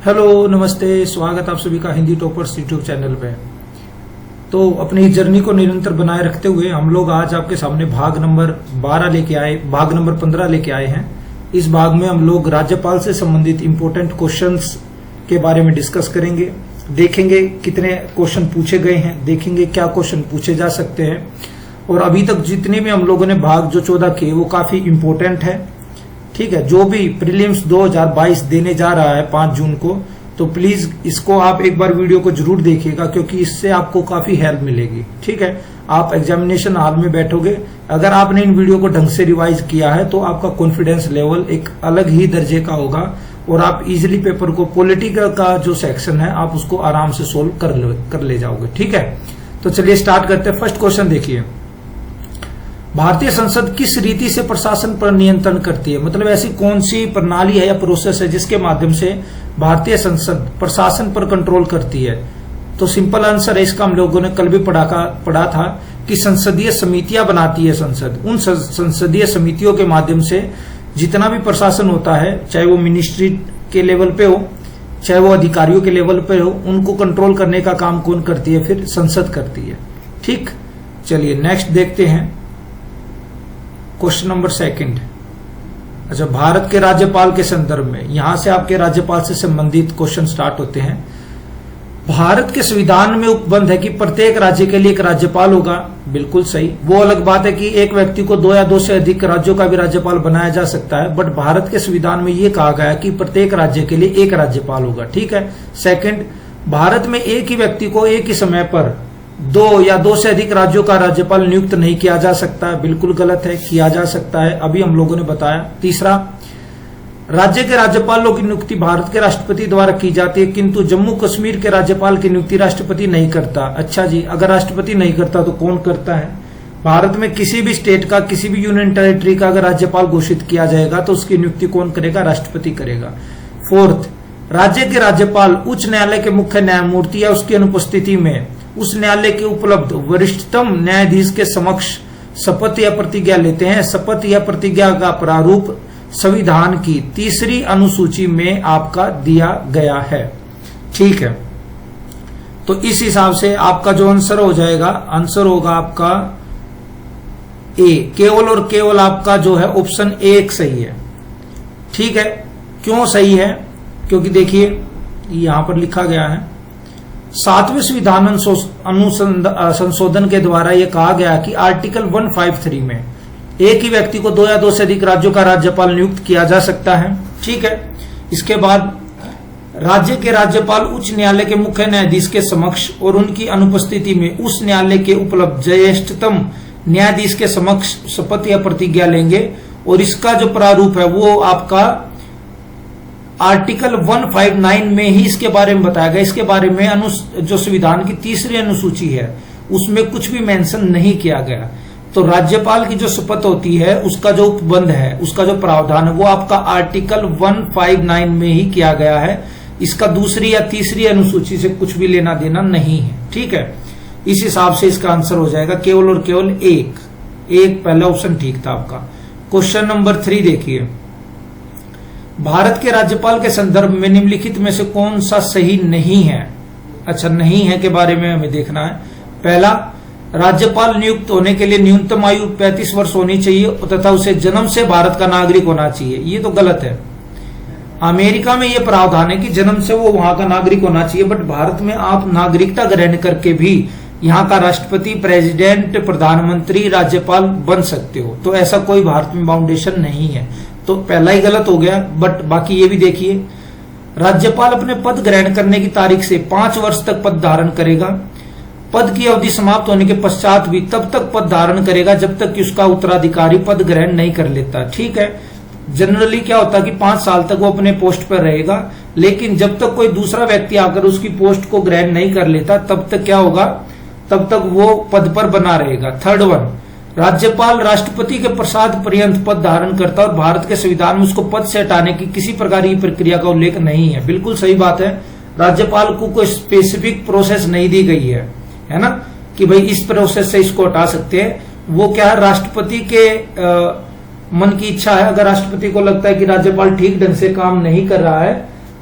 Hello, नमस्ते, स्वागत आप सभी का हिंदी टॉपर्स यूट्यूब चैनल पे। तो अपनी जर्नी को निरंतर बनाए रखते हुए हम लोग आज आपके सामने भाग नंबर 15 लेके आए हैं। इस भाग में हम लोग राज्यपाल से संबंधित इंपोर्टेंट क्वेश्चंस के बारे में डिस्कस करेंगे, देखेंगे कितने क्वेश्चन पूछे गए हैं, देखेंगे क्या क्वेश्चन पूछे जा सकते हैं। और अभी तक जितने भी हम लोगों ने भाग जो 14 किए वो काफी इंपोर्टेंट है। ठीक है, जो भी प्रीलिम्स 2022 देने जा रहा है 5 जून को, तो प्लीज इसको आप एक बार वीडियो को जरूर देखिएगा, क्योंकि इससे आपको काफी हेल्प मिलेगी। ठीक है, आप एग्जामिनेशन हॉल में बैठोगे, अगर आपने इन वीडियो को ढंग से रिवाइज किया है तो आपका कॉन्फिडेंस लेवल एक अलग ही दर्जे का होगा और आप इजिली पेपर को, पॉलिटिकल का जो सेक्शन है आप उसको आराम से सोल्व कर ले जाओगे। ठीक है, तो चलिए स्टार्ट करते हैं। फर्स्ट क्वेश्चन देखिए, भारतीय संसद किस रीति से प्रशासन पर नियंत्रण करती है? मतलब ऐसी कौन सी प्रणाली है या प्रोसेस है जिसके माध्यम से भारतीय संसद प्रशासन पर कंट्रोल करती है? तो सिंपल आंसर है इसका, हम लोगों ने कल भी पढ़ा था कि संसदीय समितियां बनाती है संसद। उन संसदीय समितियों के माध्यम से जितना भी प्रशासन होता है, चाहे वो मिनिस्ट्री के लेवल पे हो, चाहे वो अधिकारियों के लेवल पे हो, उनको कंट्रोल करने का काम कौन करती है? फिर संसद करती है। ठीक, चलिए नेक्स्ट देखते हैं। Question number 2। अच्छा, भारत के राज्यपाल के संदर्भ में, यहां से आपके राज्यपाल से संबंधित क्वेश्चन स्टार्ट होते हैं। भारत के संविधान में उपबंध है कि प्रत्येक राज्य के लिए एक राज्यपाल होगा। बिल्कुल सही। वो अलग बात है कि एक व्यक्ति को 2 या 2 से अधिक राज्यों का भी राज्यपाल बनाया जा सकता है, बट भारत के संविधान में ये कहा गया कि प्रत्येक राज्य के लिए एक राज्यपाल होगा। ठीक है। सेकंड, भारत में एक ही व्यक्ति को एक ही समय पर 2 या 2 से अधिक राज्यों का राज्यपाल नियुक्त नहीं किया जा सकता है। बिल्कुल गलत है, किया जा सकता है, अभी हम लोगों ने बताया। तीसरा, राज्य के राज्यपालों की नियुक्ति भारत के राष्ट्रपति द्वारा की जाती है, किंतु जम्मू कश्मीर के राज्यपाल की नियुक्ति राष्ट्रपति नहीं करता। अच्छा जी, अगर राष्ट्रपति नहीं करता तो कौन करता है? भारत में किसी भी स्टेट का, किसी भी यूनियन टेरिटरी का अगर राज्यपाल घोषित किया जाएगा तो उसकी नियुक्ति कौन करेगा? राष्ट्रपति करेगा। फोर्थ, राज्य के राज्यपाल उच्च न्यायालय के मुख्य न्यायमूर्ति या उसकी अनुपस्थिति में उस न्यायालय के उपलब्ध वरिष्ठतम न्यायाधीश के समक्ष शपथ या प्रतिज्ञा लेते हैं। शपथ या प्रतिज्ञा का प्रारूप संविधान की 3री अनुसूची में आपका दिया गया है। ठीक है, तो इस हिसाब से आपका जो आंसर हो जाएगा, आंसर होगा आपका ए। केवल और केवल आपका जो है ऑप्शन 1 सही है। ठीक है, क्यों सही है? क्योंकि देखिए यहां पर लिखा गया है, 7वें संविधान संशोधन के द्वारा यह कहा गया कि आर्टिकल 153 में एक ही व्यक्ति को 2 या 2 से अधिक राज्यों का राज्यपाल नियुक्त किया जा सकता है। ठीक है। इसके बाद, राज्य के राज्यपाल उच्च न्यायालय के मुख्य न्यायाधीश के समक्ष और उनकी अनुपस्थिति में उस न्यायालय के उपलब्ध ज्येष्ठतम न्यायाधीश के समक्ष शपथ या प्रतिज्ञा लेंगे, और इसका जो प्रारूप है वो आपका आर्टिकल 159 में ही इसके बारे में बताया गया। इसके बारे में जो संविधान की 3री अनुसूची है उसमें कुछ भी मेंशन नहीं किया गया। तो राज्यपाल की जो शपथ होती है उसका जो उपबंध है, उसका जो प्रावधान है वो आपका आर्टिकल 159 में ही किया गया है। इसका 2री या 3री अनुसूची से कुछ भी लेना देना नहीं है। ठीक है, इस हिसाब से इसका आंसर हो जाएगा केवल और केवल 1। पहला ऑप्शन ठीक था आपका। क्वेश्चन नंबर 3 देखिए, भारत के राज्यपाल के संदर्भ में निम्नलिखित में से कौन सा सही नहीं है? अच्छा, नहीं है के बारे में हमें देखना है। पहला, राज्यपाल नियुक्त होने के लिए न्यूनतम आयु 35 वर्ष होनी चाहिए तथा उसे जन्म से भारत का नागरिक होना चाहिए। ये तो गलत है। अमेरिका में ये प्रावधान है कि जन्म से वो वहां का नागरिक होना चाहिए, बट भारत में आप नागरिकता ग्रहण करके भी यहाँ का राष्ट्रपति, प्रेसिडेंट, प्रधानमंत्री, राज्यपाल बन सकते हो। तो ऐसा कोई भारत में बाउंडेशन नहीं है, तो पहला ही गलत हो गया। बट बाकी ये भी देखिए, राज्यपाल अपने पद ग्रहण करने की तारीख से 5 वर्ष तक पद धारण करेगा। पद की अवधि समाप्त होने के पश्चात भी तब तक पद धारण करेगा जब तक कि उसका उत्तराधिकारी पद ग्रहण नहीं कर लेता। ठीक है, जनरली क्या होता है कि 5 साल तक वो अपने पोस्ट पर रहेगा, लेकिन जब तक कोई दूसरा व्यक्ति आकर उसकी पोस्ट को ग्रहण नहीं कर लेता तब तक क्या होगा? तब तक वो पद पर बना रहेगा। थर्ड वन, राज्यपाल राष्ट्रपति के प्रसाद पर्यंत पद धारण करता है और भारत के संविधान में उसको पद से हटाने की किसी प्रकार की प्रक्रिया का उल्लेख नहीं है। बिल्कुल सही बात है, राज्यपाल को कोई स्पेसिफिक प्रोसेस नहीं दी गई है ना, कि भाई इस प्रोसेस से इसको हटा सकते हैं। वो क्या है, राष्ट्रपति के मन की इच्छा है। अगर राष्ट्रपति को लगता है कि राज्यपाल ठीक ढंग से काम नहीं कर रहा है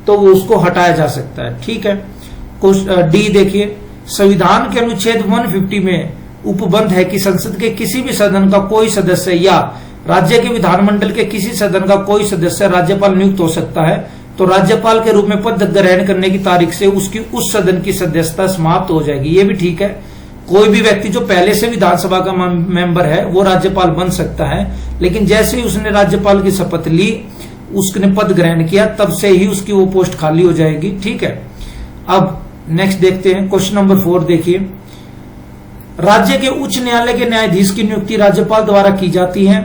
तो वो उसको हटाया जा सकता है। ठीक है। डी देखिए, संविधान के अनुच्छेद 150 में उपबंध है कि संसद के किसी भी सदन का कोई सदस्य या राज्य के विधानमंडल के किसी सदन का कोई सदस्य राज्यपाल नियुक्त हो सकता है, तो राज्यपाल के रूप में पद ग्रहण करने की तारीख से उसकी उस सदन की सदस्यता समाप्त हो जाएगी। ये भी ठीक है। कोई भी व्यक्ति जो पहले से विधानसभा का मेंबर है वो राज्यपाल बन सकता है, लेकिन जैसे ही उसने राज्यपाल की शपथ ली, उसने पद ग्रहण किया, तब से ही उसकी वो पोस्ट खाली हो जाएगी। ठीक है। अब नेक्स्ट देखते हैं, क्वेश्चन नंबर 4 देखिए, राज्य के उच्च न्यायालय के न्यायाधीश की नियुक्ति राज्यपाल द्वारा की जाती है।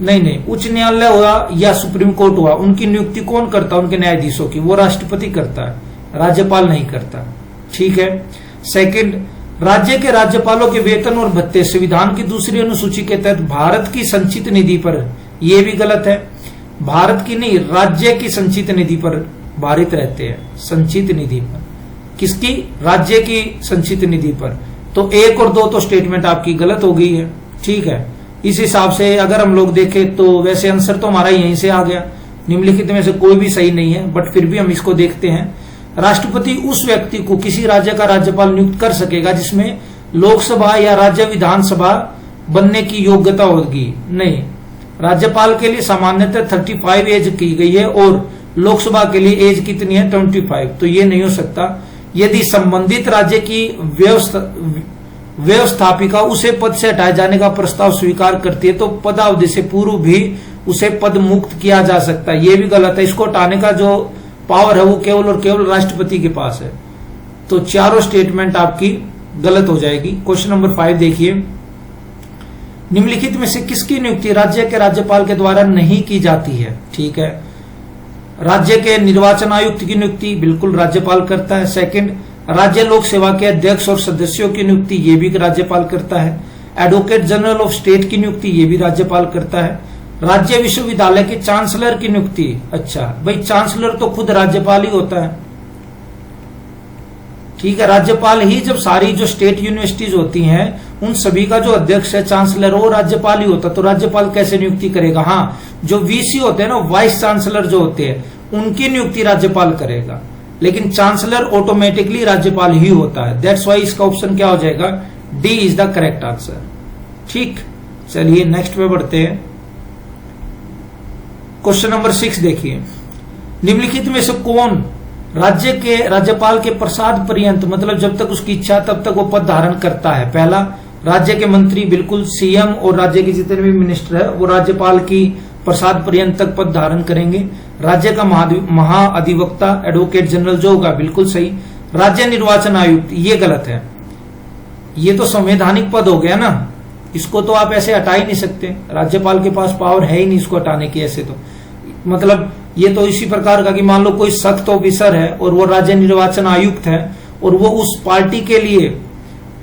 नहीं, उच्च न्यायालय हुआ या सुप्रीम कोर्ट हुआ, उनकी नियुक्ति कौन करता है? उनके न्यायाधीशों की, वो राष्ट्रपति करता है, राज्यपाल नहीं करता। ठीक है। सेकंड, राज्य के राज्यपालों के वेतन और भत्ते संविधान की दूसरी अनुसूची के तहत भारत की संचित निधि पर, यह भी गलत है, भारत की नहीं, राज्य की संचित निधि पर भारित रहते हैं। संचित निधि पर किसकी? राज्य की संचित निधि पर। तो 1 और 2 तो स्टेटमेंट आपकी गलत हो गई है। ठीक है। इस हिसाब से अगर हम लोग देखें तो वैसे आंसर तो हमारा यहीं से आ गया, निम्नलिखित में से कोई भी सही नहीं है, बट फिर भी हम इसको देखते हैं। राष्ट्रपति उस व्यक्ति को किसी राज्य का राज्यपाल नियुक्त कर सकेगा जिसमें लोकसभा या राज्य विधानसभा बनने की योग्यता होगी। नहीं, राज्यपाल के लिए सामान्यतः 35 एज की गई है और लोकसभा के लिए एज कितनी है? 25। तो ये नहीं हो सकता। यदि संबंधित राज्य की व्यवस्थापिका उसे पद से हटाए जाने का प्रस्ताव स्वीकार करती है तो पदावधि से पूर्व भी उसे पद मुक्त किया जा सकता है। ये भी गलत है। इसको हटाने का जो पावर है वो केवल और केवल राष्ट्रपति के पास है। तो चारों स्टेटमेंट आपकी गलत हो जाएगी। क्वेश्चन नंबर 5 देखिए, निम्नलिखित में से किसकी नियुक्ति राज्य के राज्यपाल के द्वारा नहीं की जाती है? ठीक है। राज्य के निर्वाचन आयुक्त की नियुक्ति बिल्कुल राज्यपाल करता है। सेकंड, राज्य लोक सेवा के अध्यक्ष और सदस्यों की नियुक्ति ये भी राज्यपाल करता है। एडवोकेट जनरल ऑफ स्टेट की नियुक्ति ये भी राज्यपाल करता है। राज्य विश्वविद्यालय के चांसलर की नियुक्ति, अच्छा भाई, चांसलर तो खुद राज्यपाल ही होता है। ठीक है। राज्यपाल ही, जब सारी जो स्टेट यूनिवर्सिटीज होती हैं उन सभी का जो अध्यक्ष है, चांसलर, वो राज्यपाल ही होता। तो राज्यपाल कैसे नियुक्ति करेगा? हाँ, जो वीसी होते हैं ना, वाइस चांसलर जो होते हैं, उनकी नियुक्ति राज्यपाल करेगा, लेकिन चांसलर ऑटोमेटिकली राज्यपाल ही होता है। दैट्स वाई इसका ऑप्शन क्या हो जाएगा? D is the correct answer. ठीक, चलिए नेक्स्ट पे बढ़ते हैं। क्वेश्चन नंबर 6 देखिए, निम्नलिखित में से कौन राज्य के राज्यपाल के प्रसाद पर्यंत, मतलब जब तक उसकी इच्छा तब तक वो पद धारण करता है? पहला, राज्य के मंत्री, बिल्कुल सीएम और राज्य के जितने भी मिनिस्टर है वो राज्यपाल की प्रसाद पर्यंत तक पद धारण करेंगे। राज्य का महाअधिवक्ता एडवोकेट जनरल जो होगा, बिल्कुल सही। राज्य निर्वाचन आयुक्त, ये गलत है, ये तो संवैधानिक पद हो गया ना, इसको तो आप ऐसे हटा ही नहीं सकते। राज्यपाल के पास पावर है ही नहीं इसको हटाने की। ऐसे तो मतलब ये तो इसी प्रकार का कि मान लो कोई सख्त ऑफिसर है और वो राज्य निर्वाचन आयुक्त है और वो उस पार्टी के लिए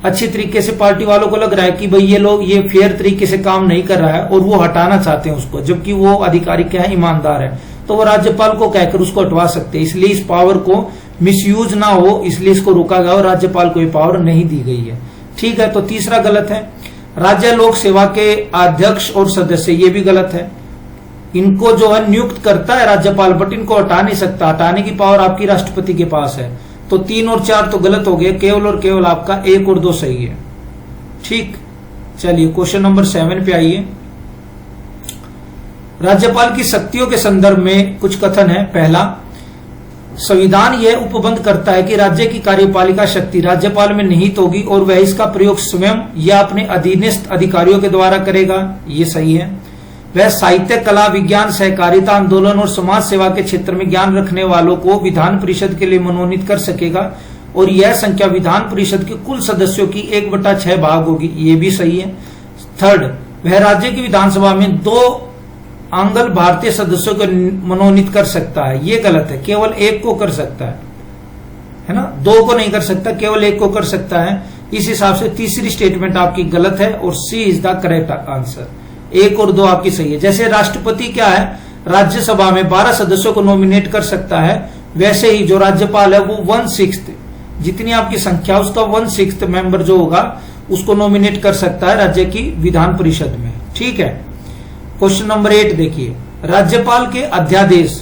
अच्छी तरीके से, पार्टी वालों को लग रहा है कि भाई ये लोग ये फेयर तरीके से काम नहीं कर रहा है और वो हटाना चाहते हैं उसको, जबकि वो अधिकारी क्या है? ईमानदार है, तो वो राज्यपाल को कहकर उसको हटवा सकते हैं। इसलिए इस पावर को मिसयूज ना हो इसलिए इसको रोका गया और राज्यपाल को ये पावर नहीं दी गई है। ठीक है। तो तीसरा गलत है। राज्य लोक सेवा के अध्यक्ष और सदस्य, ये भी गलत है। इनको जो है नियुक्त करता है राज्यपाल, बट इनको हटा नहीं सकता। हटाने की पावर आपकी राष्ट्रपति के पास है। तो 3 और 4 तो गलत हो गए, केवल और केवल आपका 1 और 2 सही है। ठीक, चलिए क्वेश्चन नंबर 7 पे आइए। राज्यपाल की शक्तियों के संदर्भ में कुछ कथन है। पहला, संविधान यह उपबंध करता है कि राज्य की कार्यपालिका शक्ति राज्यपाल में निहित होगी और वह इसका प्रयोग स्वयं या अपने अधीनस्थ अधिकारियों के द्वारा करेगा। ये सही है। वह साहित्य, कला, विज्ञान, सहकारिता, आंदोलन और समाज सेवा के क्षेत्र में ज्ञान रखने वालों को विधान परिषद के लिए मनोनीत कर सकेगा और यह संख्या विधान परिषद के कुल सदस्यों की 1/6 भाग होगी। ये भी सही है। थर्ड, वह राज्य की विधानसभा में 2 आंगल भारतीय सदस्यों को मनोनीत कर सकता है। ये गलत है, केवल 1 को कर सकता है ना, 2 को नहीं कर सकता, केवल 1 को कर सकता है। इस हिसाब से तीसरी स्टेटमेंट आपकी गलत है और सी इज द करेक्ट आंसर। 1 और 2 आपकी सही है। जैसे राष्ट्रपति क्या है, राज्यसभा में 12 सदस्यों को नॉमिनेट कर सकता है, वैसे ही जो राज्यपाल है वो 1/6, जितनी आपकी संख्या उसका 1/6 मेंबर जो होगा उसको नॉमिनेट कर सकता है राज्य की विधान परिषद में। ठीक है। क्वेश्चन नंबर 8 देखिए, राज्यपाल के अध्यादेश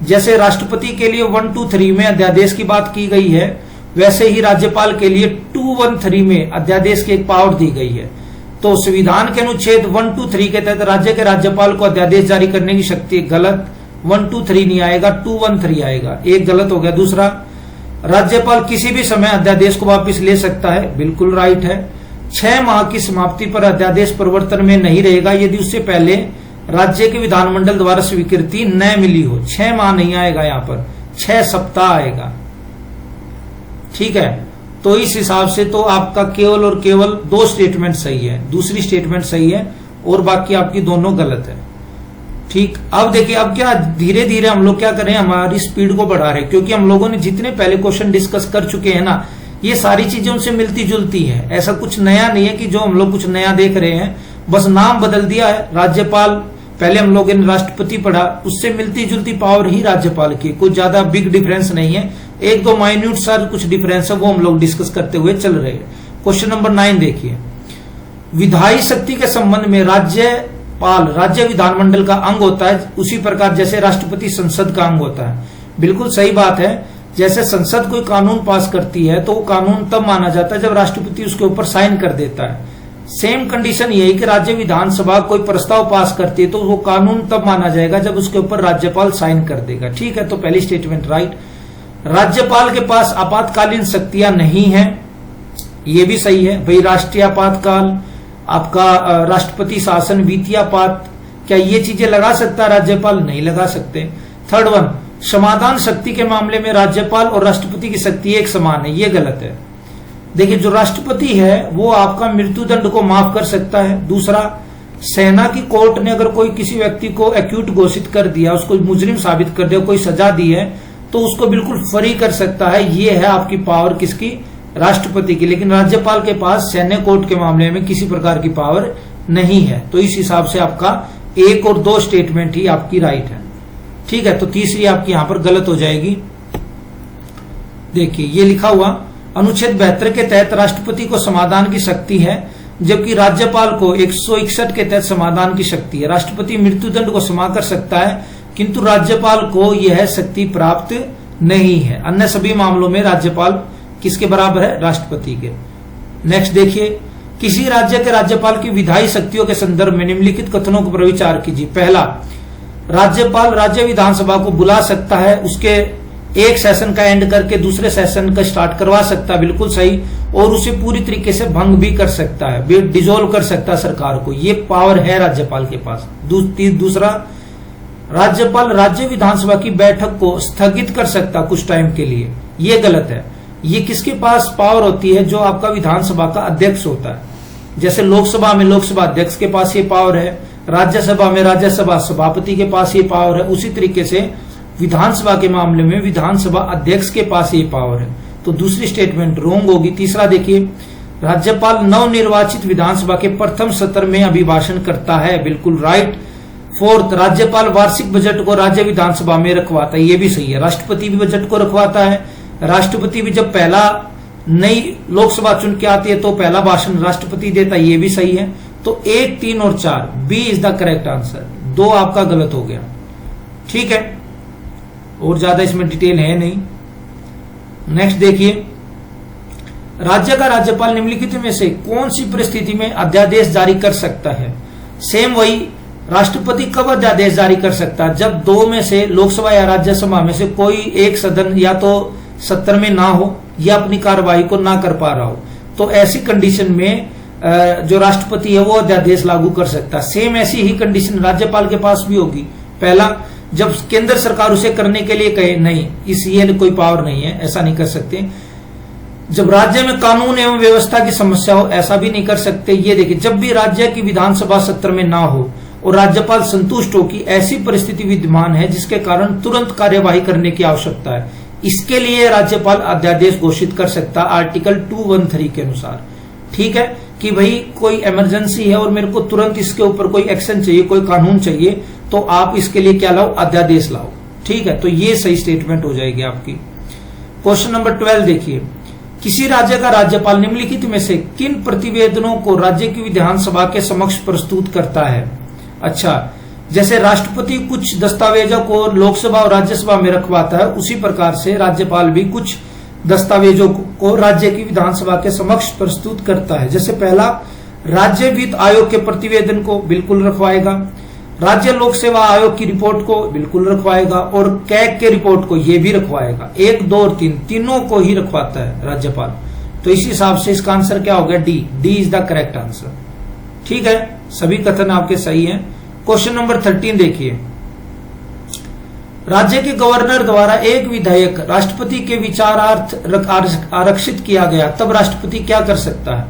जैसे राष्ट्रपति के लिए 1, 2, 3 में अध्यादेश की बात की गई है, वैसे ही राज्यपाल के लिए 2, 1, 3 में अध्यादेश की एक पावर दी गई है। तो संविधान के अनुच्छेद 1, 2, 3 के तहत राज्य के राज्यपाल को अध्यादेश जारी करने की शक्ति, गलत, 1, 2, 3 नहीं आएगा, 2, 1, 3 आएगा, एक गलत हो गया। दूसरा, राज्यपाल किसी भी समय अध्यादेश को वापस ले सकता है, बिल्कुल राइट है। 6 माह की समाप्ति पर अध्यादेश परिवर्तन में नहीं रहेगा यदि उससे पहले राज्य के विधानमंडल द्वारा स्वीकृति न मिली हो। 6 माह नहीं आएगा, यहां पर 6 सप्ताह आएगा, ठीक है। तो इस हिसाब से तो आपका केवल और केवल 2 स्टेटमेंट सही है, दूसरी स्टेटमेंट सही है और बाकी आपकी दोनों गलत है, ठीक। अब देखिए, अब क्या धीरे धीरे हम लोग क्या करें, हमारी स्पीड को बढ़ा रहे हैं, क्योंकि हम लोगों ने जितने पहले क्वेश्चन डिस्कस कर चुके हैं ना, ये सारी चीजें उनसे मिलती जुलती है। ऐसा कुछ नया नहीं है कि जो हम लोग कुछ नया देख रहे हैं, बस नाम बदल दिया है। राज्यपाल पहले हम लोगों ने राष्ट्रपति पढ़ा, उससे मिलती जुलती पावर ही राज्यपाल की, कोई ज्यादा बिग डिफरेंस नहीं है। 1-2 माइन्यूट सा कुछ डिफरेंस है, वो हम लोग डिस्कस करते हुए चल रहे हैं। क्वेश्चन नंबर 9 देखिए, विधायी शक्ति के संबंध में राज्यपाल राज्य विधानमंडल का अंग होता है, उसी प्रकार जैसे राष्ट्रपति संसद का अंग होता है। बिल्कुल सही बात है। जैसे संसद कोई कानून पास करती है तो वो कानून तब माना जाता है जब राष्ट्रपति उसके ऊपर साइन कर देता है। सेम कंडीशन यही कि राज्य विधानसभा कोई प्रस्ताव पास करती है तो वो कानून तब माना जाएगा जब उसके ऊपर राज्यपाल साइन कर देगा, ठीक है। तो पहली स्टेटमेंट राइट। राज्यपाल के पास आपातकालीन शक्तियां नहीं है, ये भी सही है भाई। राष्ट्रीय आपातकाल, आपका राष्ट्रपति शासन, वित्तीय आपात, क्या ये चीजें लगा सकता है राज्यपाल? नहीं लगा सकते। थर्ड वन, समाधान शक्ति के मामले में राज्यपाल और राष्ट्रपति की शक्ति एक समान है, ये गलत है। देखिए, जो राष्ट्रपति है वो आपका मृत्युदंड को माफ कर सकता है। दूसरा, सेना की कोर्ट ने अगर कोई किसी व्यक्ति को एक्यूट घोषित कर दिया, उसको मुजरिम साबित कर दिया, कोई सजा दी है, तो उसको बिल्कुल फ्री कर सकता है। ये है आपकी पावर किसकी? राष्ट्रपति की। लेकिन राज्यपाल के पास सैन्य कोर्ट के मामले में किसी प्रकार की पावर नहीं है। तो इस हिसाब से आपका 1 और 2 स्टेटमेंट ही आपकी राइट है, ठीक है। तो तीसरी आपकी यहां पर गलत हो जाएगी। देखिए, ये लिखा हुआ अनुच्छेद 72 के तहत राष्ट्रपति को समाधान की शक्ति है, जबकि राज्यपाल को 161 के तहत समाधान की शक्ति है। राष्ट्रपति मृत्युदंड को क्षमा कर सकता है, किंतु राज्यपाल को यह शक्ति प्राप्त नहीं है। अन्य सभी मामलों में राज्यपाल किसके बराबर है? राष्ट्रपति के। नेक्स्ट देखिए, किसी राज्य के राज्यपाल की विधायी शक्तियों के संदर्भ में निम्नलिखित कथनों पर विचार कीजिए। पहला, राज्यपाल राज्य विधानसभा को बुला सकता है, उसके एक सेशन का एंड करके दूसरे सेशन का स्टार्ट करवा सकता है, बिल्कुल सही। और उसे पूरी तरीके से भंग भी कर सकता है, डिसॉल्व कर सकता है सरकार को, ये पावर है राज्यपाल के पास। दूसरा, राज्यपाल राज्य विधानसभा की बैठक को स्थगित कर सकता कुछ टाइम के लिए, ये गलत है। ये किसके पास पावर होती है? जो आपका विधानसभा का अध्यक्ष होता है। जैसे लोकसभा में लोकसभा अध्यक्ष के पास ये पावर है, राज्यसभा में राज्यसभा सभापति के पास ये पावर है, उसी तरीके से विधानसभा के मामले में विधानसभा अध्यक्ष के पास ये पावर है। तो दूसरी स्टेटमेंट रोंग होगी। तीसरा देखिए, राज्यपाल नवनिर्वाचित विधानसभा के प्रथम सत्र में अभिभाषण करता है, बिल्कुल राइट। फोर्थ, राज्यपाल वार्षिक बजट को राज्य विधानसभा में रखवाता है, ये भी सही है। राष्ट्रपति भी बजट को रखवाता है। राष्ट्रपति भी जब पहला नई लोकसभा चुन के आती है तो पहला भाषण राष्ट्रपति देता है, ये भी सही है। तो 1, 3 और 4 B is the correct answer. 2 आपका गलत हो गया, ठीक है। और ज्यादा इसमें डिटेल है नहीं। नेक्स्ट देखिए, राज्य का राज्यपाल निम्नलिखित में से कौन सी परिस्थिति में अध्यादेश जारी कर सकता है? सेम वही, राष्ट्रपति कब अध्यादेश जारी कर सकता है? जब 2 में से लोकसभा या राज्यसभा में से कोई एक सदन या तो सत्र में ना हो या अपनी कार्यवाही को ना कर पा रहा हो, तो ऐसी कंडीशन में जो राष्ट्रपति है वो अध्यादेश लागू कर सकता है। सेम ऐसी ही कंडीशन राज्यपाल के पास भी होगी। पहला, जब केंद्र सरकार उसे करने के लिए कहे नहीं, इस ये कोई पावर नहीं है, ऐसा नहीं कर सकते। जब राज्य में कानून एवं व्यवस्था की समस्या हो, ऐसा भी नहीं कर सकते। ये देखिए, जब भी राज्य की विधानसभा सत्र में ना हो और राज्यपाल संतुष्ट हो कि ऐसी परिस्थिति विद्यमान है जिसके कारण तुरंत कार्यवाही करने की आवश्यकता है, इसके लिए राज्यपाल अध्यादेश घोषित कर सकता आर्टिकल 213 के अनुसार, ठीक है। कि भाई कोई इमरजेंसी है और मेरे को तुरंत इसके ऊपर कोई एक्शन चाहिए, कोई कानून चाहिए, तो आप इसके लिए क्या लाओ? अध्यादेश लाओ, ठीक है। तो ये सही स्टेटमेंट हो जाएगी आपकी। क्वेश्चन नंबर 12 देखिए, किसी राज्य का राज्यपाल निम्नलिखित में से किन प्रतिवेदनों को राज्य की विधानसभा के समक्ष प्रस्तुत करता है? अच्छा, जैसे राष्ट्रपति कुछ दस्तावेजों को लोकसभा और राज्यसभा में रखवाता है, उसी प्रकार से राज्यपाल भी कुछ दस्तावेजों को राज्य की विधानसभा के समक्ष प्रस्तुत करता है। जैसे पहला, राज्य वित्त आयोग के प्रतिवेदन को बिल्कुल रखवाएगा, राज्य लोक सेवा आयोग की रिपोर्ट को बिल्कुल रखवाएगा और कैग के रिपोर्ट को ये भी रखवाएगा। 1, 2 और 3 तीनों को ही रखवाता है राज्यपाल। तो इस हिसाब से इसका आंसर क्या हो गया? D is the correct answer. ठीक है, सभी कथन आपके सही हैं। क्वेश्चन नंबर 13 देखिए, राज्य के गवर्नर द्वारा एक विधेयक राष्ट्रपति के विचारार्थ आरक्षित किया गया, तब राष्ट्रपति क्या कर सकता है?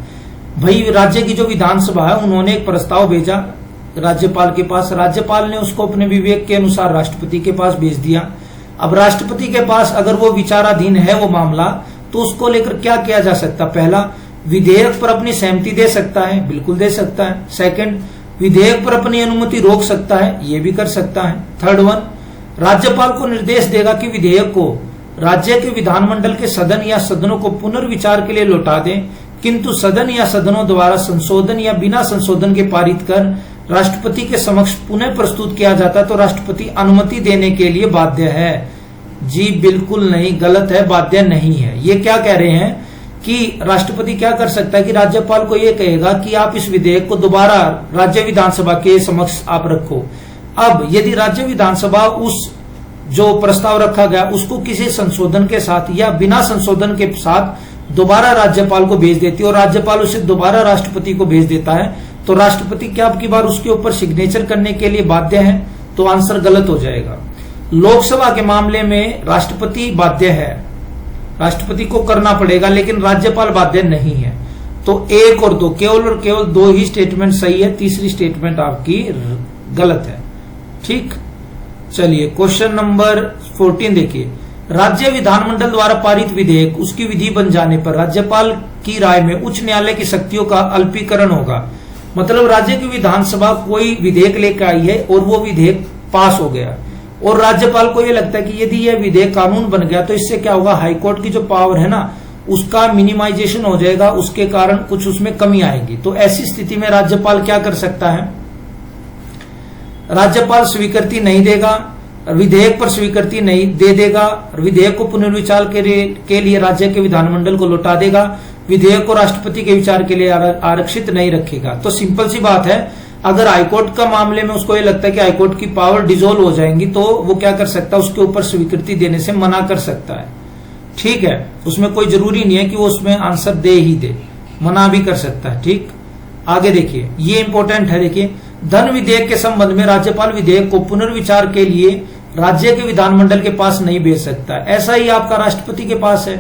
भाई राज्य की जो विधानसभा है उन्होंने एक प्रस्ताव भेजा राज्यपाल के पास, राज्यपाल ने उसको अपने विवेक के अनुसार राष्ट्रपति के पास भेज दिया। अब राष्ट्रपति के पास अगर वो विचाराधीन है वो मामला, तो उसको लेकर क्या किया जा सकता? पहला, विधेयक पर अपनी सहमति दे सकता है, बिल्कुल दे सकता है। सेकंड, विधेयक पर अपनी अनुमति रोक सकता है, ये भी कर सकता है। थर्ड वन, राज्यपाल को निर्देश देगा कि विधेयक को राज्य के विधानमंडल के सदन या सदनों को पुनर्विचार के लिए लौटा दें, किंतु सदन या सदनों द्वारा संशोधन या बिना संशोधन के पारित कर राष्ट्रपति के समक्ष पुनः प्रस्तुत किया जाता तो राष्ट्रपति अनुमति देने के लिए बाध्य है। जी बिल्कुल नहीं, गलत है, बाध्य नहीं है। ये क्या कह रहे हैं कि राष्ट्रपति क्या कर सकता है कि राज्यपाल को ये कहेगा कि आप इस विधेयक को दोबारा राज्य विधानसभा के समक्ष आप रखो। अब यदि राज्य विधानसभा उस जो प्रस्ताव रखा गया उसको किसी संशोधन के साथ या बिना संशोधन के साथ दोबारा राज्यपाल को भेज देती है और राज्यपाल उसे दोबारा राष्ट्रपति को भेज देता है, तो राष्ट्रपति क्या अब की बार उसके ऊपर सिग्नेचर करने के लिए बाध्य है? तो आंसर गलत हो जाएगा। लोकसभा के मामले में राष्ट्रपति बाध्य है, राष्ट्रपति को करना पड़ेगा, लेकिन राज्यपाल बाध्य नहीं है। तो 1 और 2 केवल 2 ही स्टेटमेंट सही है, तीसरी स्टेटमेंट आपकी गलत है। ठीक, चलिए क्वेश्चन नंबर 14 देखिए, राज्य विधानमंडल द्वारा पारित विधेयक उसकी विधि बन जाने पर राज्यपाल की राय में उच्च न्यायालय की शक्तियों का अल्पीकरण होगा। मतलब राज्य की विधानसभा कोई विधेयक लेकर आई है और वो विधेयक पास हो गया और राज्यपाल को ये लगता है कि यदि यह विधेयक कानून बन गया तो इससे क्या होगा, हाईकोर्ट की जो पावर है ना उसका मिनिमाइजेशन हो जाएगा, उसके कारण कुछ उसमें कमी आएगी। तो ऐसी स्थिति में राज्यपाल क्या कर सकता है? राज्यपाल स्वीकृति नहीं देगा, विधेयक पर स्वीकृति नहीं दे देगा, विधेयक को पुनर्विचार के लिए राज्य के विधानमंडल को लौटा देगा, विधेयक को राष्ट्रपति के विचार के लिए आरक्षित नहीं रखेगा। तो सिंपल सी बात है, अगर हाईकोर्ट का मामले में उसको ये लगता है कि हाईकोर्ट की पावर डिसॉल्व हो जाएंगी तो वो क्या कर सकता है? उसके ऊपर स्वीकृति देने से मना कर सकता है। ठीक है, उसमें कोई जरूरी नहीं है कि वो उसमें आंसर दे ही दे, मना भी कर सकता है। ठीक, आगे देखिए, ये इंपॉर्टेंट है। देखिए, धन विधेयक के संबंध में राज्यपाल विधेयक को पुनर्विचार के लिए राज्य के विधानमंडल के पास नहीं भेज सकता। ऐसा ही आपका राष्ट्रपति के पास है,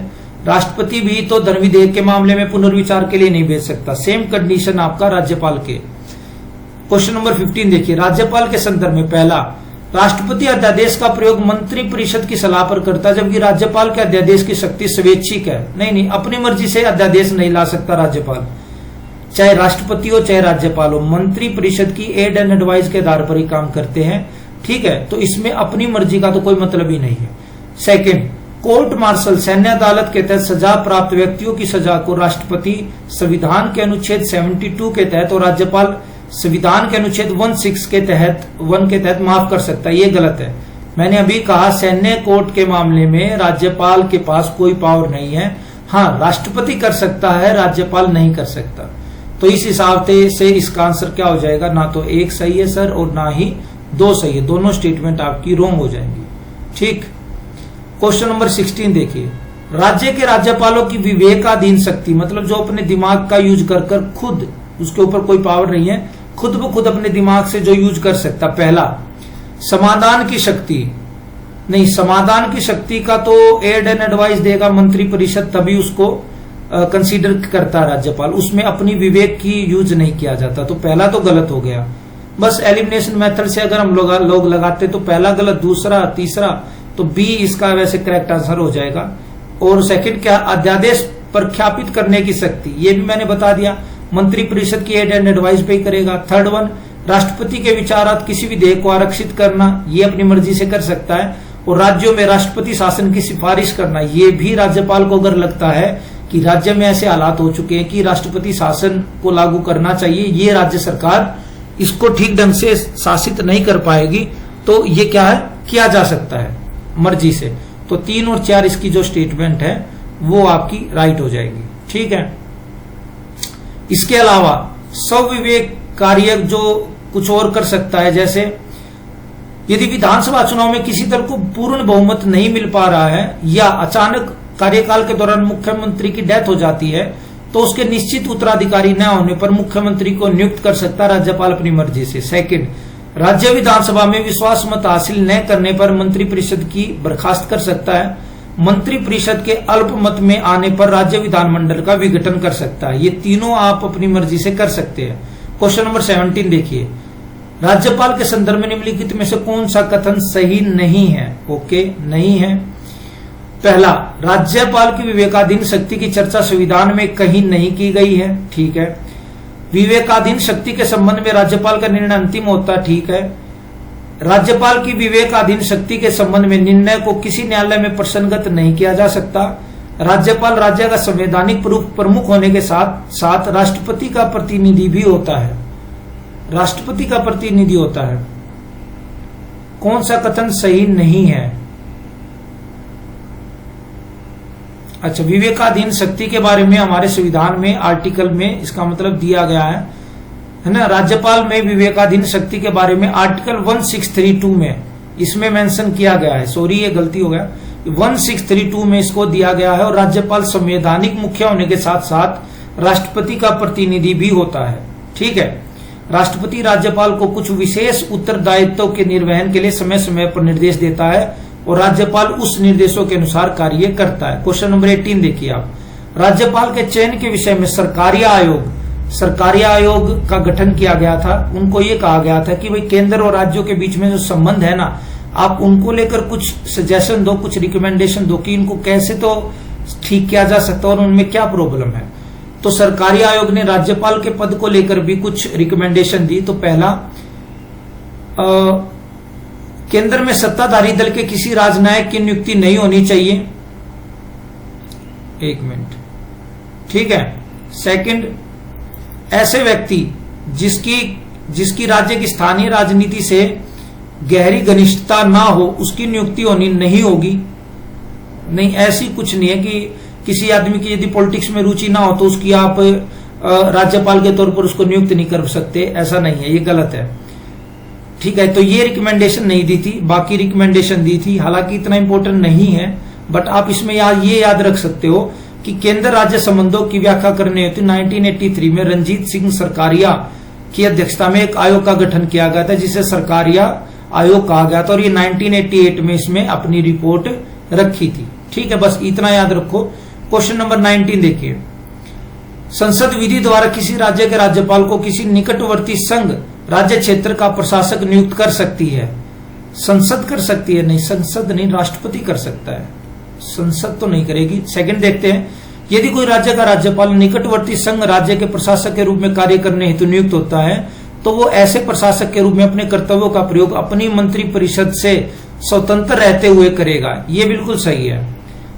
राष्ट्रपति भी तो धन विधेयक के मामले में पुनर्विचार के लिए नहीं भेज सकता। सेम कंडीशन आपका राज्यपाल के। क्वेश्चन नंबर 15 देखिए, राज्यपाल के संदर्भ में पहला, राष्ट्रपति अध्यादेश का प्रयोग मंत्री परिषद की सलाह पर करता है, जबकि राज्यपाल के अध्यादेश की शक्ति स्वैच्छिक है। नहीं, अपनी मर्जी से अध्यादेश नहीं ला सकता राज्यपाल, चाहे राष्ट्रपति हो चाहे राज्यपाल हो, मंत्री परिषद की एड एंड एडवाइस के आधार पर ही काम करते हैं। ठीक है, तो इसमें अपनी मर्जी का तो कोई मतलब ही नहीं है। सेकंड, कोर्ट मार्शल सैन्य अदालत के तहत सजा प्राप्त व्यक्तियों की सजा को राष्ट्रपति संविधान के अनुच्छेद 72 के तहत और राज्यपाल संविधान के अनुच्छेद 1 के तहत माफ कर सकता है। ये गलत है। मैंने अभी कहा सैन्य कोर्ट के मामले में राज्यपाल के पास कोई पावर नहीं है। हाँ, राष्ट्रपति कर सकता है, राज्यपाल नहीं कर सकता। तो इस हिसाब से इसका आंसर क्या हो जाएगा? ना तो 1 सही है सर और ना ही 2 सही है, दोनों स्टेटमेंट आपकी रॉन्ग हो जाएंगी। ठीक, क्वेश्चन नंबर 16 देखिए, राज्य के राज्यपालों की विवेकाधीन शक्ति, मतलब जो अपने दिमाग का यूज कर खुद, उसके ऊपर कोई पावर नहीं है, खुद ब खुद अपने दिमाग से जो यूज कर सकता। पहला, समाधान की शक्ति नहीं, समाधान की शक्ति का तो एड एंड एडवाइस देगा मंत्री परिषद, तभी उसको कंसीडर करता राज्यपाल, उसमें अपनी विवेक की यूज नहीं किया जाता। तो पहला तो गलत हो गया। बस एलिमिनेशन मेथड से अगर हम लोग लगाते तो पहला गलत, दूसरा, तीसरा, तो बी इसका वैसे करेक्ट आंसर हो जाएगा। और सेकंड क्या, अध्यादेश प्रख्यापित करने की शक्ति, ये भी मैंने बता दिया, मंत्री परिषद की एड एंड एडवाइस पे ही करेगा। थर्ड वन, राष्ट्रपति के विचारार्थ किसी विधेयक को आरक्षित करना, ये अपनी मर्जी से कर सकता है। और राज्यों में राष्ट्रपति शासन की सिफारिश करना, ये भी राज्यपाल को अगर लगता है कि राज्य में ऐसे हालात हो चुके हैं कि राष्ट्रपति शासन को लागू करना चाहिए, ये राज्य सरकार इसको ठीक ढंग से शासित नहीं कर पाएगी, तो ये क्या है, किया जा सकता है मर्जी से। तो 3 और 4 इसकी जो स्टेटमेंट है वो आपकी राइट हो जाएगी। ठीक है। इसके अलावा स्वविवेक कार्य जो कुछ और कर सकता है, जैसे यदि विधानसभा चुनाव में किसी दल को पूर्ण बहुमत नहीं मिल पा रहा है या अचानक कार्यकाल के दौरान मुख्यमंत्री की डेथ हो जाती है, तो उसके निश्चित उत्तराधिकारी न होने पर मुख्यमंत्री को नियुक्त कर सकता है राज्यपाल अपनी मर्जी से। सेकंड, राज्य विधानसभा में विश्वास मत हासिल न करने पर मंत्रिपरिषद की बर्खास्त कर सकता है। मंत्रिपरिषद के अल्प मत में आने पर राज्य विधानमंडल का विघटन कर सकता है। ये तीनों आप अपनी मर्जी से कर सकते हैं। क्वेश्चन नंबर 17 देखिए, राज्यपाल के संदर्भ में निम्नलिखित में से कौन सा कथन सही नहीं है? ओके, नहीं है। पहला, राज्यपाल की विवेकाधीन शक्ति की चर्चा संविधान में कहीं नहीं की गई है। ठीक है। विवेकाधीन शक्ति के संबंध में राज्यपाल का निर्णय अंतिम होता है। ठीक है। राज्यपाल की विवेकाधीन शक्ति के संबंध में निर्णय को किसी न्यायालय में प्रसंगत नहीं किया जा सकता। राज्यपाल राज्य का संवैधानिक प्रमुख होने के साथ साथ राष्ट्रपति का प्रतिनिधि भी होता है। राष्ट्रपति का प्रतिनिधि होता है। कौन सा कथन सही नहीं है? अच्छा, विवेकाधीन शक्ति के बारे में हमारे संविधान में आर्टिकल में इसका मतलब दिया गया है ना। राज्यपाल में विवेकाधीन शक्ति के बारे में आर्टिकल 1632 में इसमें मेंशन किया गया है। सॉरी, ये गलती हो गया। 1632 में इसको दिया गया है और राज्यपाल संवैधानिक मुखिया होने के साथ साथ राष्ट्रपति का प्रतिनिधि भी होता है। ठीक है। राष्ट्रपति राज्यपाल को कुछ विशेष उत्तरदायित्व के निर्वहन के लिए समय समय पर निर्देश देता है और राज्यपाल उस निर्देशों के अनुसार कार्य करता है। क्वेश्चन नंबर 18 देखिए आप, राज्यपाल के चयन के विषय में सरकारी आयोग का गठन किया गया था। उनको ये कहा गया था कि भाई केंद्र और राज्यों के बीच में जो संबंध है ना, आप उनको लेकर कुछ सजेशन दो, कुछ रिकमेंडेशन दो कि इनको कैसे तो ठीक किया जा सकता है और उनमें क्या प्रॉब्लम है। तो सरकारी आयोग ने राज्यपाल के पद को लेकर भी कुछ रिकमेंडेशन दी। तो पहला, केंद्र में सत्ताधारी दल के किसी राजनायक की नियुक्ति नहीं होनी चाहिए। एक मिनट। ठीक है। सेकंड, ऐसे व्यक्ति जिसकी राज्य की स्थानीय राजनीति से गहरी घनिष्ठता ना हो, उसकी नियुक्ति होनी नहीं होगी। नहीं, ऐसी कुछ नहीं है कि किसी आदमी की यदि पॉलिटिक्स में रुचि ना हो तो उसकी आप राज्यपाल के तौर पर उसको नियुक्त नहीं कर सकते, ऐसा नहीं है, ये गलत है। ठीक है। तो ये रिकमेंडेशन नहीं दी थी, बाकी रिकमेंडेशन दी थी। हालांकि इतना इंपॉर्टेंट नहीं है, बट आप इसमें ये याद रख सकते हो कि केंद्र राज्य संबंधों की व्याख्या करने हेतु 1983 में रंजीत सिंह सरकारिया की अध्यक्षता में एक आयोग का गठन किया गया था, जिसे सरकारिया आयोग कहा गया था और ये 1988 में इसमें अपनी रिपोर्ट रखी थी। ठीक है, बस इतना याद रखो। क्वेश्चन नंबर 19 देखिए, संसद विधि द्वारा किसी राज्य के राज्यपाल को किसी निकटवर्ती संघ राज्य क्षेत्र का प्रशासक नियुक्त कर सकती है। संसद कर सकती है? नहीं, संसद नहीं, राष्ट्रपति कर सकता है, संसद तो नहीं करेगी। सेकंड देखते हैं, यदि कोई राज्य का राज्यपाल निकटवर्ती संघ राज्य के प्रशासक के रूप में कार्य करने हेतु नियुक्त होता है, तो वो ऐसे प्रशासक के रूप में अपने कर्तव्यों का प्रयोग अपनी मंत्रिपरिषद से स्वतंत्र रहते हुए करेगा। ये बिल्कुल सही है।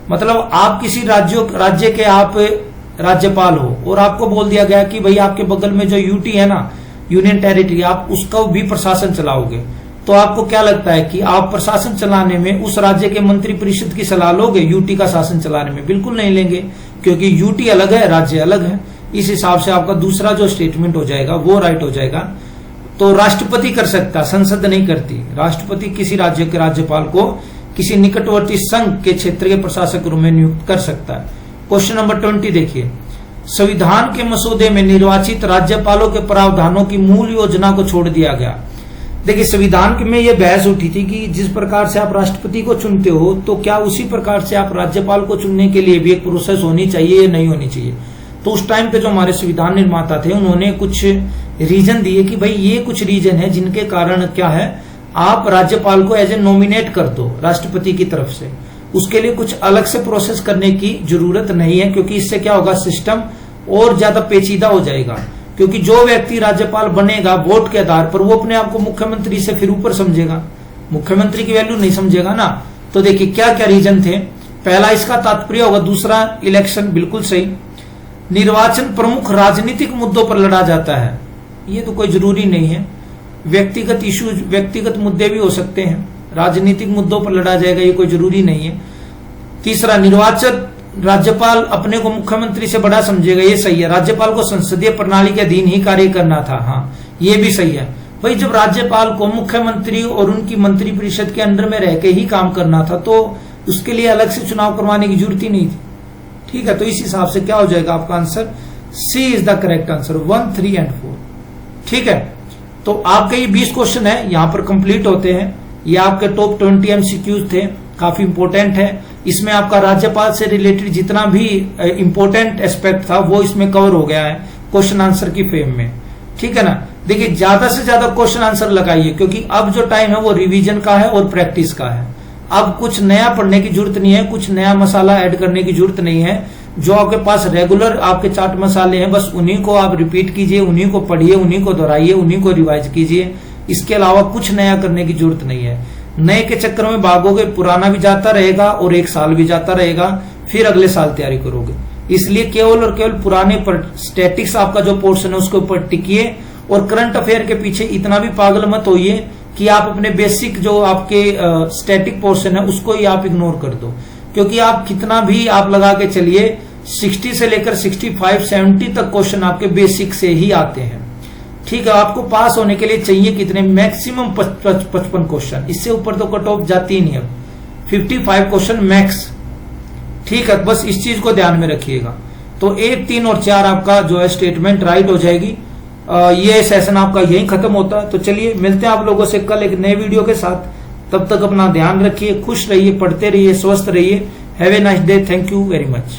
मतलब आप किसी राज्य के आप राज्यपाल हो और आपको बोल दिया गया कि भाई आपके बगल में जो यूटी है ना, यूनियन टेरिटरी, आप उसका भी प्रशासन चलाओगे, तो आपको क्या लगता है कि आप प्रशासन चलाने में उस राज्य के मंत्रिपरिषद की सलाह लोगे यूटी का शासन चलाने में? बिल्कुल नहीं लेंगे, क्योंकि यूटी अलग है, राज्य अलग है। इस हिसाब से आपका दूसरा जो स्टेटमेंट हो जाएगा वो राइट हो जाएगा। तो राष्ट्रपति कर सकता, संसद नहीं करती। राष्ट्रपति किसी राज्य के राज्यपाल को किसी निकटवर्ती संघ के क्षेत्र के प्रशासक रूप में नियुक्त कर सकता है। क्वेश्चन नंबर 20 देखिए, संविधान के मसौदे में निर्वाचित राज्यपालों के प्रावधानों की मूल योजना को छोड़ दिया गया। देखिए, संविधान में यह बहस उठी थी कि जिस प्रकार से आप राष्ट्रपति को चुनते हो, तो क्या उसी प्रकार से आप राज्यपाल को चुनने के लिए भी एक प्रोसेस होनी चाहिए या नहीं होनी चाहिए। तो उस टाइम पे जो हमारे संविधान निर्माता थे, उन्होंने कुछ रीजन दिए कि भाई ये कुछ रीजन है जिनके कारण क्या है, आप राज्यपाल को एज ए नॉमिनेट कर दो राष्ट्रपति की तरफ से। उसके लिए कुछ अलग से प्रोसेस करने की जरूरत नहीं है, क्योंकि इससे क्या होगा, सिस्टम और ज्यादा पेचीदा हो जाएगा। क्योंकि जो व्यक्ति राज्यपाल बनेगा वोट के आधार पर, वो अपने आप को मुख्यमंत्री से फिर ऊपर समझेगा, मुख्यमंत्री की वैल्यू नहीं समझेगा ना। तो देखिए क्या क्या रीजन थे। पहला, इसका तात्पर्य होगा, दूसरा इलेक्शन, बिल्कुल सही। निर्वाचन प्रमुख राजनीतिक मुद्दों पर लड़ा जाता है। ये तो कोई जरूरी नहीं है। व्यक्तिगत इश्यूज, व्यक्तिगत मुद्दे भी हो सकते हैं, राजनीतिक मुद्दों पर लड़ा जाएगा, ये कोई जरूरी नहीं है। तीसरा, निर्वाचित राज्यपाल अपने को मुख्यमंत्री से बड़ा समझेगा, ये सही है। राज्यपाल को संसदीय प्रणाली के अधीन ही कार्य करना था, हाँ ये भी सही है। भाई जब राज्यपाल को मुख्यमंत्री और उनकी मंत्री परिषद के अंडर में रह के ही काम करना था तो उसके लिए अलग से चुनाव करवाने की जरूरत ही नहीं थी। ठीक है, तो इस हिसाब से क्या हो जाएगा आपका answer, C is the correct answer, 1, 3 and 4। ठीक है, तो आपके ये 20 क्वेश्चन है यहाँ पर कंप्लीट होते हैं। ये आपके टॉप 20 एमसीक्यूज थे, काफी इंपोर्टेंट है। इसमें आपका राज्यपाल से रिलेटेड जितना भी इंपोर्टेंट एस्पेक्ट था वो इसमें कवर हो गया है क्वेश्चन आंसर की फेम में। ठीक है ना, देखिए ज्यादा से ज्यादा क्वेश्चन आंसर लगाइए, क्योंकि अब जो टाइम है वो रिवीजन का है और प्रैक्टिस का है। अब कुछ नया पढ़ने की जरूरत नहीं है, कुछ नया मसाला ऐड करने की जरूरत नहीं है। जो आपके पास रेगुलर आपके चाट मसाले हैं बस उन्हीं को आप रिपीट कीजिए, उन्हीं को पढ़िए, उन्हीं को दोहराइए, उन्हीं को रिवाइज कीजिए। इसके अलावा कुछ नया करने की जरूरत नहीं है। नए के चक्कर में भागोगे, पुराना भी जाता रहेगा और एक साल भी जाता रहेगा, फिर अगले साल तैयारी करोगे। इसलिए केवल और केवल पुराने पर स्टैटिक्स आपका जो पोर्शन है उसके ऊपर टिकिए और करंट अफेयर के पीछे इतना भी पागल मत होइए कि आप अपने बेसिक जो आपके स्टैटिक पोर्शन है उसको ही आप इग्नोर कर दो। क्योंकि आप कितना भी आप लगा के चलिए 60 से लेकर 65, 70 तक क्वेश्चन आपके बेसिक से ही आते हैं। ठीक है, आपको पास होने के लिए चाहिए कितने, मैक्सिमम 55 क्वेश्चन, इससे ऊपर तो कट ऑफ जाती ही नहीं। अब 55 क्वेश्चन मैक्स। ठीक है, बस इस चीज को ध्यान में रखिएगा। तो 1, 3 और 4 आपका जो है स्टेटमेंट राइट हो जाएगी। ये सेशन आपका यही खत्म होता है। तो चलिए मिलते हैं आप लोगों से कल एक नए वीडियो के साथ। तब तक अपना ध्यान रखिए, खुश रहिए, पढ़ते रहिए, स्वस्थ रहिए। Have a nice day, thank you very much.